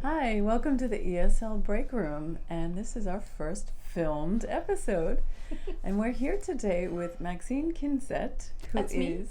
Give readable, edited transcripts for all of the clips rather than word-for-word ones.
Hi, welcome to the ESL Breakroom, and this is our first filmed episode. And we're here today with Maxine Kinzett, who That's me.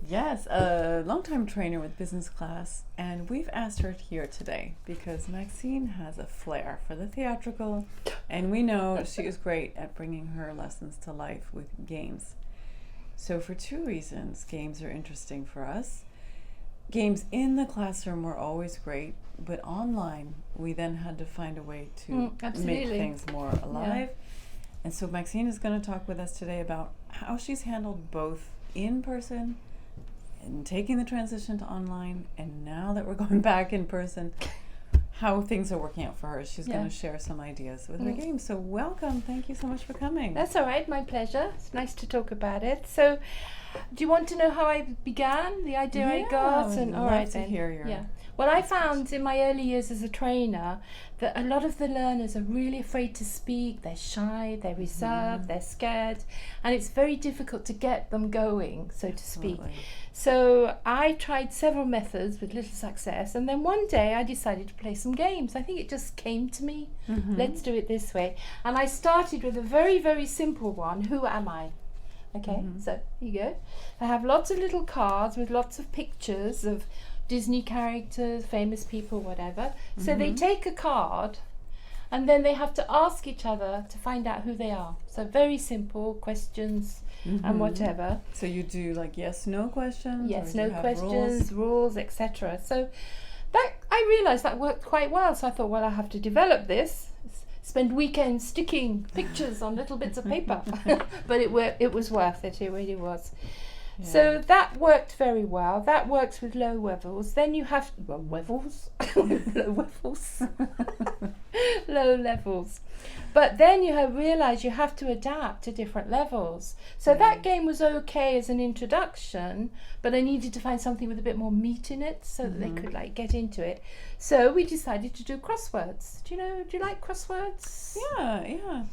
yes, a longtime trainer with business class, and we've asked her here today because Maxine has a flair for the theatrical, and we know she is great at bringing her lessons to life with games. So for two reasons, games are interesting for us. Games in the classroom were always great, but online we then had to find a way to make things more alive. Yeah. And so Maxine is going to talk with us today about how she's handled both in person and taking the transition to online, and now that we're going back in person, how things are working out for her. She's going to share some ideas with her games. So welcome. Thank you so much for coming. That's all right. My pleasure. It's nice to talk about it. So do you want to know how I began, the idea I got? And all right, to hear your Well, I found in my early years as a trainer that a lot of the learners are really afraid to speak. They're shy, they're reserved, they're scared, and it's very difficult to get them going, so to speak. So I tried several methods with little success, and then one day I decided to play some games. I think it just came to me. Let's do it this way. And I started with a very, very simple one. Who am I? Okay, so here you go. I have lots of little cards with lots of pictures of Disney characters, famous people, whatever. So they take a card and then they have to ask each other to find out who they are. So very simple questions and whatever. So you do like yes, no questions? Yes, no questions, rules, etc. So that I realised that worked quite well. So I thought, well, I have to develop this. Spend weekends sticking pictures on little bits of paper. But it was worth it, it really was. Yeah. So that worked very well. That works with low levels. Then you have low levels. Low levels. But then you have realised you have to adapt to different levels. So that game was okay as an introduction, but I needed to find something with a bit more meat in it so that they could like get into it. So we decided to do crosswords. Do you like crosswords? Yeah.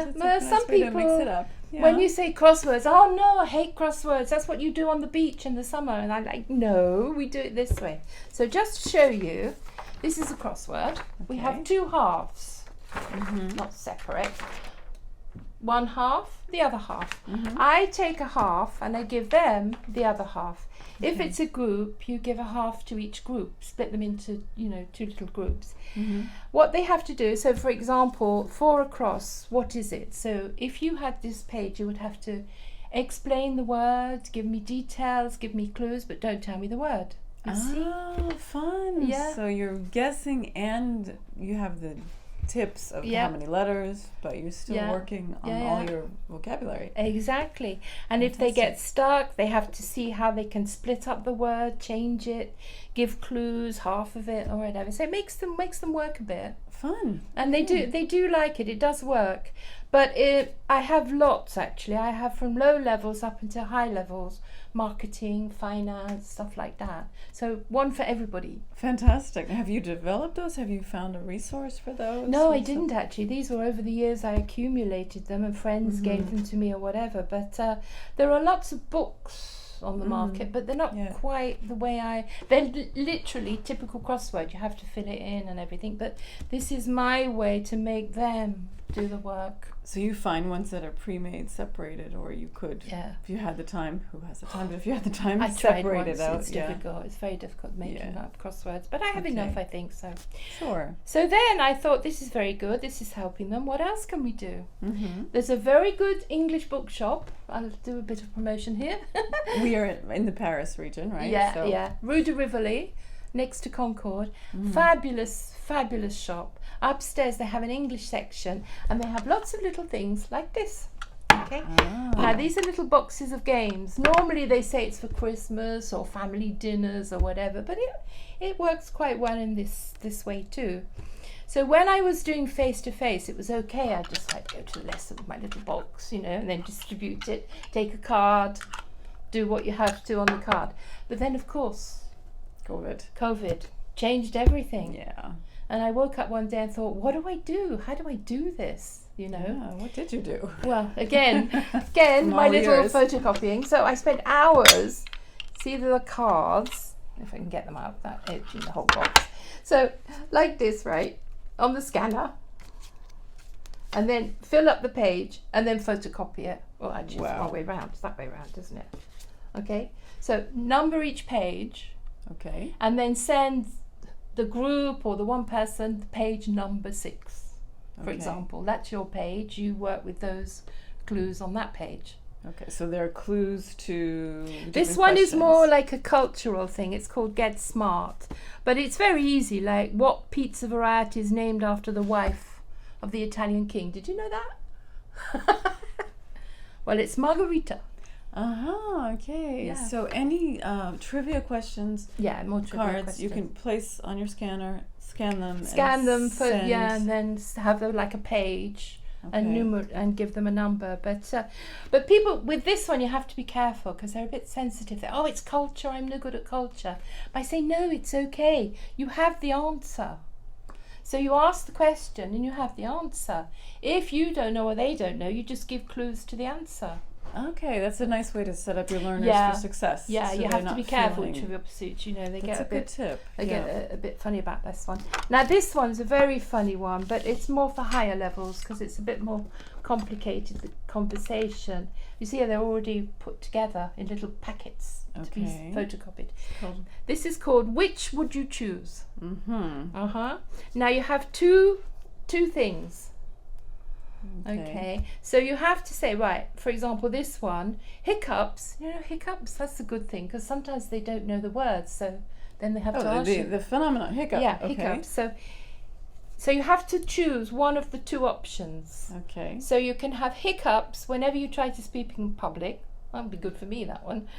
Sometimes some people mix it up. Yeah. When you say crosswords, oh no, I hate crosswords. That's what you do on the beach in the summer. And I'm like, no, we do it this way. So just to show you, this is a crossword. We have two halves. Not separate. One half, the other half. I take a half and I give them the other half. If it's a group, you give a half to each group, split them into, two little groups. What they have to do, so for example, for a cross, what is it? So if you had this page, you would have to explain the word, give me details, give me clues, but don't tell me the word. Oh, fun. Yeah. So you're guessing and you have the tips of how many letters, but you're still working on all your vocabulary. Exactly. And if they get stuck, they have to see how they can split up the word, change it, give clues, half of it or whatever. So it makes them work a bit. Fun. And they do like it. It does work. But I have lots actually. I have from low levels up into high levels, marketing, finance, stuff like that. So one for everybody. Fantastic. Have you developed those? Have you found a resource for those? No, I didn't actually. These were over the years I accumulated them and friends gave them to me or whatever. But there are lots of books on the market, but they're not quite the way they're literally typical crossword. You have to fill it in and everything. But this is my way to make them do the work. So you find ones that are pre-made, separated, or you could, if you had the time, who has the time, but if you had the time, I separate tried once. it out. It's difficult. It's very difficult making up crosswords, but I have enough, I think, so. Sure. So then I thought, this is very good. This is helping them. What else can we do? There's a very good English bookshop. I'll do a bit of promotion here. We are in the Paris region, right? Yeah. Rue de Rivoli, next to Concord. Fabulous shop. Upstairs they have an English section and they have lots of little things like this. Okay. Now these are little boxes of games. Normally they say it's for Christmas or family dinners or whatever, but it works quite well in this way too. So when I was doing face-to-face, it was okay. I just like go to the lesson with my little box, and then distribute it, take a card, do what you have to on the card. But then, of course, COVID changed everything. Yeah. And I woke up one day and thought, what do I do? How do I do this? What did you do? Well, again, my little photocopying. So I spent hours, see the cards, if I can get them out of that edge in the whole box. So like this, right, on the scanner, and then fill up the page and then photocopy it. Well, actually, it's the wrong way round. It's that way round, isn't it? Okay, so number each page. Okay. And then send the group or the one person the page number 6, for example. That's your page. You work with those clues on that page. Okay, so there are clues to this one questions. Is more like a cultural thing. It's called Get Smart, but it's very easy. Like, what pizza variety is named after the wife of the Italian king? Did you know that? Well, it's margarita. Okay. Yeah. So any trivia questions, more trivia cards questions. You can place on your scanner, scan them, and then have like a page. And give them a number, but people with this one, you have to be careful because they're a bit sensitive. It's culture, I'm no good at culture. But I say no, it's okay, you have the answer. So you ask the question and you have the answer. If you don't know or they don't know, you just give clues to the answer. Okay, that's a nice way to set up your learners for success. Yeah, so you have to be careful with Trivial Pursuit. You know, they get a bit. Tip. They get a bit funny about this one. Now, this one's a very funny one, but it's more for higher levels because it's a bit more complicated. The conversation. You see, they're already put together in little packets to be photocopied. This is called "Which Would You Choose?" Now you have two things. Okay, so you have to say, right, for example, this one, hiccups. You know, hiccups, that's a good thing because sometimes they don't know the words, so then they have to ask you. The phenomenon, hiccup. Yeah, hiccups. So you have to choose one of the two options. Okay. So you can have hiccups whenever you try to speak in public. That would be good for me, that one.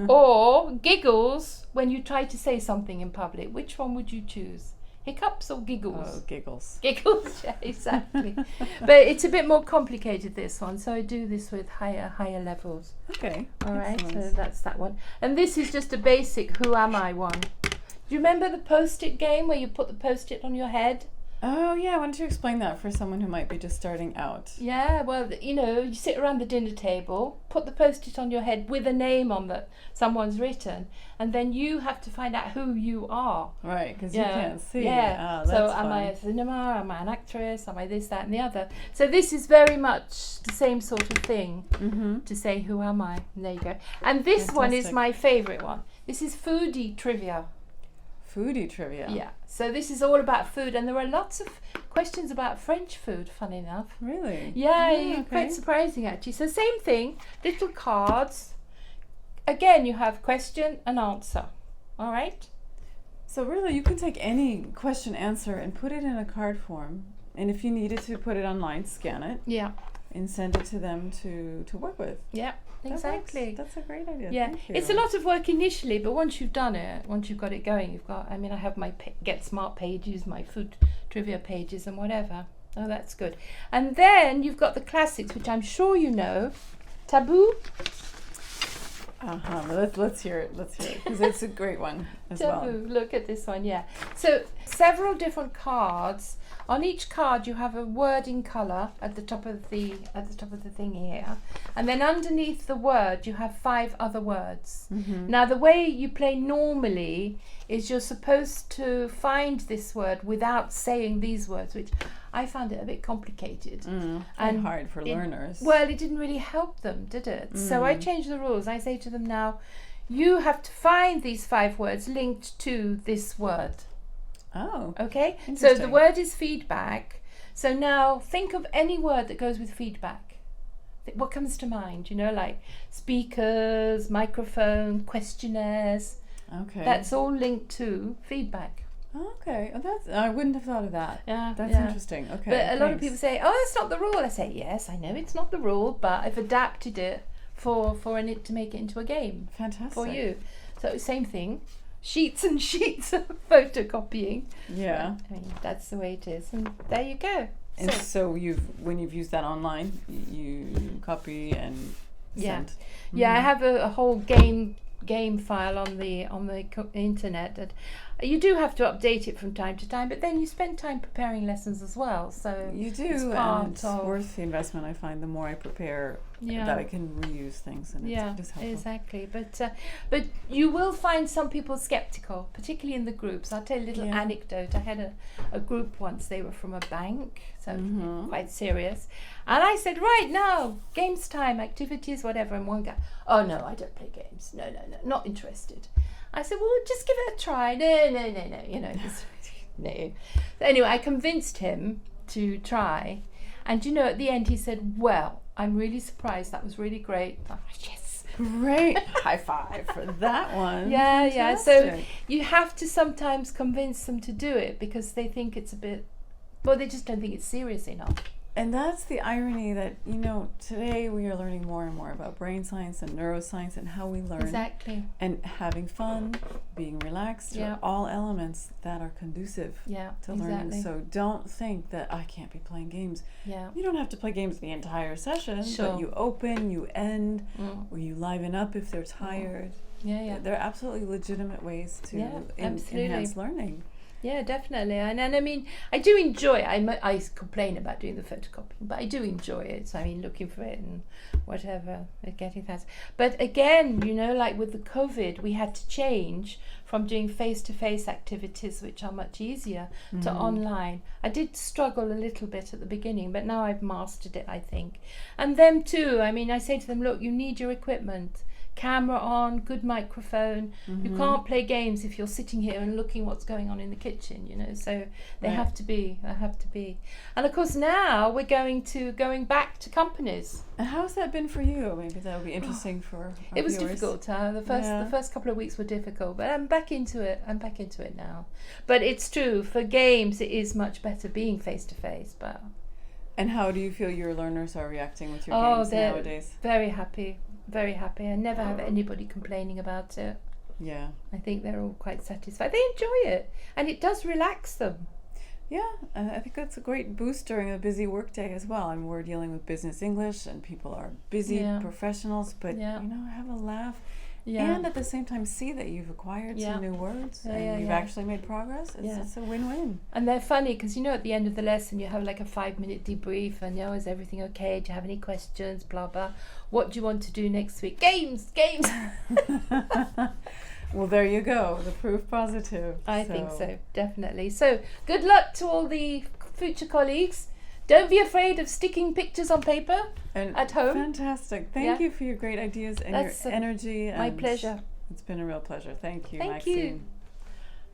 Or giggles when you try to say something in public. Which one would you choose? Hiccups or giggles? Oh, giggles. Giggles, yeah, exactly. But it's a bit more complicated, this one, so I do this with higher levels. Okay. All right, so that's that one. And this is just a basic Who Am I one. Do you remember the Post-it game where you put the Post-it on your head? Oh, yeah. Why don't you explain that for someone who might be just starting out? Yeah, well, you know, you sit around the dinner table, put the Post-it on your head with a name on that someone's written, and then you have to find out who you are. Right, because you can't see. Yeah. Oh, so am I a cinema? Am I an actress? Am I this, that, and the other? So this is very much the same sort of thing to say, who am I? And there you go. And this one is my favourite one. This is foodie trivia. Foodie trivia. Yeah. So this is all about food, and there are lots of questions about French food, funny enough. Really? Yeah, quite surprising actually. So same thing, little cards. Again, you have question and answer. All right? So really, you can take any question answer and put it in a card form, and if you needed to put it online, scan it. Yeah. And send it to them to work with. Yeah. Exactly. That's a great idea. Yeah, Thank you. It's a lot of work initially, but once you've done it, once you've got it going, I have my Get Smart pages, my food trivia pages, and whatever. Oh, that's good. And then you've got the classics, which I'm sure you know. Taboo. Let's hear it. Because it's a great one as well. Taboo. Look at this one. Yeah. So several different cards. On each card, you have a word in colour at the top of the thing here, and then underneath the word, you have 5 other words. Now, the way you play normally is you're supposed to find this word without saying these words, which I found it a bit complicated and hard for learners. Well, it didn't really help them, did it? So I changed the rules. I say to them now, you have to find these 5 words linked to this word. Oh. Okay, so the word is feedback. So now think of any word that goes with feedback. What comes to mind? You know, like speakers, microphone, questionnaires. Okay. That's all linked to feedback. Okay, I wouldn't have thought of that. Yeah, that's interesting. Okay, but a lot of people say, "Oh, that's not the rule." I say, "Yes, I know it's not the rule, but I've adapted it for it to make it into a game." Fantastic. For you. So same thing. Sheets and sheets of photocopying. Yeah. I mean, that's the way it is. And there you go. And so when you've used that online, you copy and send. Yeah, I have a whole game file on the internet. And You do have to update it from time to time, but then you spend time preparing lessons as well. So You do, it's and it's worth the investment. I find the more I prepare, that I can reuse things, and yeah, it's helpful. exactly. But you will find some people skeptical, particularly in the groups. I'll tell you a little anecdote. I had a group once. They were from a bank, so quite serious. And I said, right now, games time, activities, whatever. And one guy, oh no, I don't play games. No, not interested. I said, well, just give it a try. No, no. So anyway, I convinced him to try. And at the end he said, well, I'm really surprised. That was really great. Oh, yes. Great. High five for that one. Yeah. So you have to sometimes convince them to do it because they think it's a bit, they just don't think it's serious enough. And that's the irony that, today we are learning more and more about brain science and neuroscience and how we learn. Exactly. And having fun, being relaxed, are all elements that are conducive to learning. So don't think that I can't be playing games. Yeah. You don't have to play games the entire session, Sure. but you open, you end, or you liven up if they're tired. Yeah. They're absolutely legitimate ways to enhance learning. Yeah, definitely. And I mean, I do enjoy it. I complain about doing the photocopying, but I do enjoy it. So, I mean, looking for it and whatever, getting that. But again, like with the COVID, we had to change from doing face-to-face activities, which are much easier, to online. I did struggle a little bit at the beginning, but now I've mastered it, I think. And them too. I mean, I say to them, look, you need your equipment. Camera on, good microphone. You can't play games if you're sitting here and looking what's going on in the kitchen, so they have to be. And of course now we're going back to companies. And how's that been for you? Maybe that'll be interesting for our It was viewers. difficult. The first couple of weeks were difficult, but I'm back into it now. But it's true, for games it is much better being face to face. But and how do you feel your learners are reacting with your games nowadays? Very happy. Very happy. I never have anybody complaining about it. Yeah. I think they're all quite satisfied. They enjoy it, and it does relax them. Yeah, I think that's a great boost during a busy workday as well. And we're dealing with business English, and people are busy professionals, but have a laugh. Yeah. And at the same time, see that you've acquired some new words and you've actually made progress. It's a win-win. And they're funny because, at the end of the lesson, you have like a 5-minute debrief and, is everything okay? Do you have any questions? Blah, blah. What do you want to do next week? Games! Well, there you go. The proof positive. I think so, definitely. So good luck to all the future colleagues. Don't be afraid of sticking pictures on paper at home. Fantastic. Thank you for your great ideas and your energy. My pleasure. It's been a real pleasure. Thank you, Maxine. Thank you.